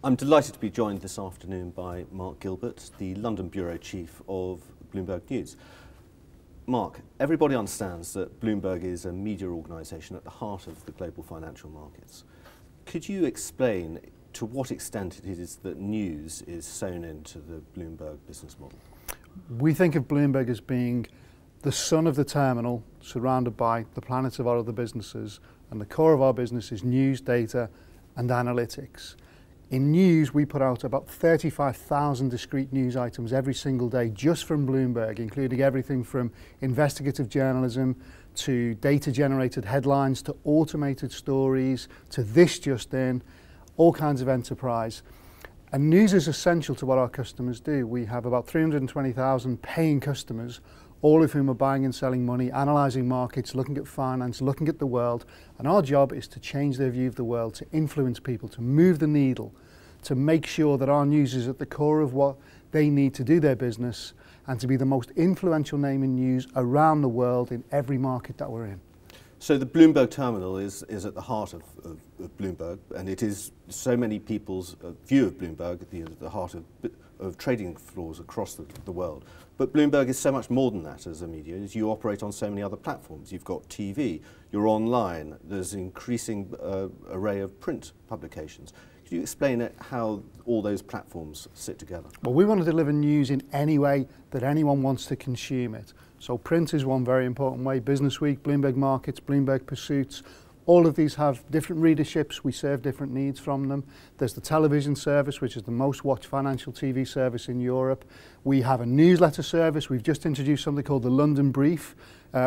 I'm delighted to be joined this afternoon by Mark Gilbert, the London Bureau Chief of Bloomberg News. Mark, everybody understands that Bloomberg is a media organisation at the heart of the global financial markets. Could you explain to what extent it is that news is sewn into the Bloomberg business model? We think of Bloomberg as being the sun of the terminal, surrounded by the planets of our other businesses, and the core of our business is news, data and analytics. In news, we put out about 35,000 discrete news items every single day just from Bloomberg, including everything from investigative journalism to data-generated headlines to automated stories to this just in, all kinds of enterprise. And news is essential to what our customers do. We have about 320,000 paying customers, all of whom are buying and selling money, analysing markets, looking at finance, looking at the world. And our job is to change their view of the world, to influence people, to move the needle, to make sure that our news is at the core of what they need to do their business and to be the most influential name in news around the world in every market that we're in. So the Bloomberg terminal is at the heart of Bloomberg, and it is so many people's view of Bloomberg at the heart of trading floors across the world. But Bloomberg is so much more than that as a media. As you operate on so many other platforms. You've got TV, you're online, there's an increasing array of print publications. Could you explain how all those platforms sit together? Well, we want to deliver news in any way that anyone wants to consume it. So print is one very important way. Business Week, Bloomberg Markets, Bloomberg Pursuits, all of these have different readerships. We serve different needs from them. There's the television service, which is the most watched financial TV service in Europe. We have a newsletter service. We've just introduced something called the London Brief,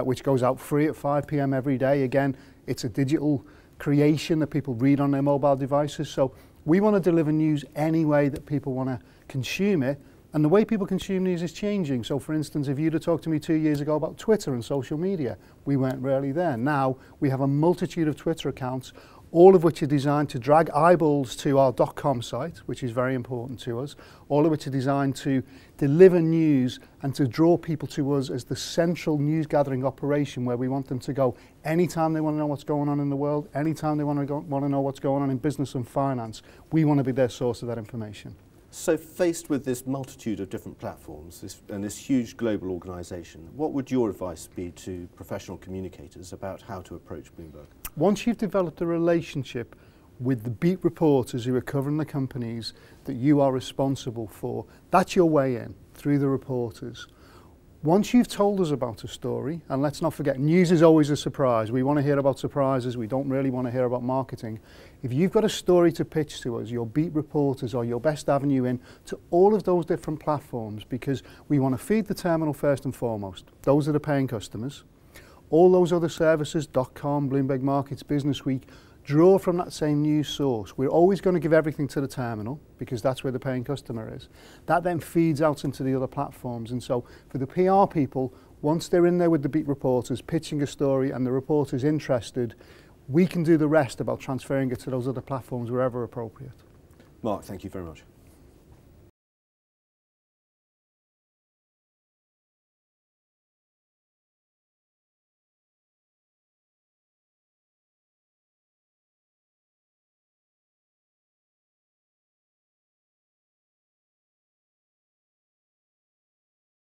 which goes out free at 5 p.m. every day. Again, it's a digital creation that people read on their mobile devices. So we want to deliver news any way that people want to consume it. And the way people consume news is changing. So for instance, if you'd have talked to me 2 years ago about Twitter and social media, we weren't really there. Now we have a multitude of Twitter accounts, all of which are designed to drag eyeballs to our .com site, which is very important to us, all of which are designed to deliver news and to draw people to us as the central news gathering operation where we want them to go anytime they want to know what's going on in the world, anytime they want to know what's going on in business and finance. We want to be their source of that information. So faced with this multitude of different platforms and this huge global organisation, what would your advice be to professional communicators about how to approach Bloomberg? Once you've developed a relationship with the beat reporters who are covering the companies that you are responsible for, that's your way in, through the reporters. Once you've told us about a story, and let's not forget, news is always a surprise. We want to hear about surprises. We don't really want to hear about marketing. If you've got a story to pitch to us, your beat reporters are your best avenue in to all of those different platforms, because we want to feed the terminal first and foremost. Those are the paying customers. All those other services, .com, Bloomberg Markets, Business Week, draw from that same news source. We're always going to give everything to the terminal because that's where the paying customer is. That then feeds out into the other platforms. And so for the PR people, once they're in there with the beat reporters pitching a story and the reporter's interested, we can do the rest about transferring it to those other platforms wherever appropriate. Mark, thank you very much.